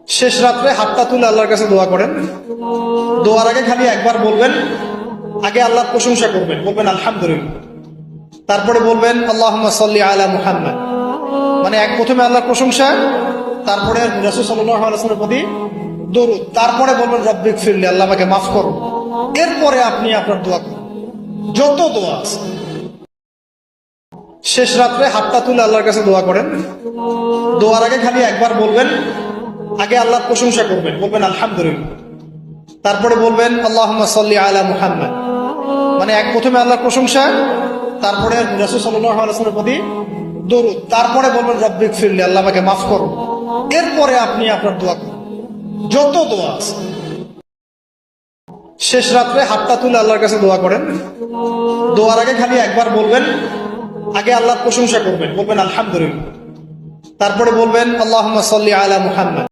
শেষ রাত্রে হাতটা তুলে আল্লাহর কাছে দোয়া করেন। দোয়ার আগে খালি একবার বলবেন, আগে আল্লাহর প্রশংসা করবেন, বলবেন আলহামদুলিল্লাহ, তারপরে বলবেন আল্লাহুম্মা সাল্লি আলা মুহাম্মাদ, মানে প্রথমে আল্লাহর প্রশংসা, তারপরে রাসূল সাল্লাল্লাহু আলাইহি ওয়াসাল্লামের প্রতি দরুদ, তারপরে বলবেন রব্বিক ফিরলি, আল্লাহ আমাকে মাফ করো। এরপরে আপনি আপনার দোয়া করুন, যত দোয়া আছে। শেষ রাত্রে হাতটা তুলে আল্লাহর কাছে দোয়া করেন। দোয়ার আগে খালি একবার বলবেন, আগে আল্লাহর প্রশংসা করবেন, বলবেন আলহামদুলিল্লাহ, তারপরে বলবেন আল্লাহুম্মা সাল্লি আলা মুহাম্মাদ, মানে প্রথমে আল্লাহর প্রশংসা, তারপরে রাসূল সাল্লাল্লাহু আলাইহি ওয়াসাল্লামের প্রতি দরুদ, তারপরে বলবেন রব্বিক ফিরলি, আল্লাহ আমাকে মাফ করো। এরপরে আপনি আপনার দোয়া করুন, যত দোয়া আছে। শেষ রাত্রে হাতটা তুলে আল্লাহর কাছে দোয়া করেন। দোয়ার আগে খালি একবার বলবেন, আগে আল্লাহর প্রশংসা করবেন, বলবেন আলহামদুলিল্লাহ, তারপরে বলবেন আল্লাহুম্মা সাল্লি আলা মুহাম্মাদ।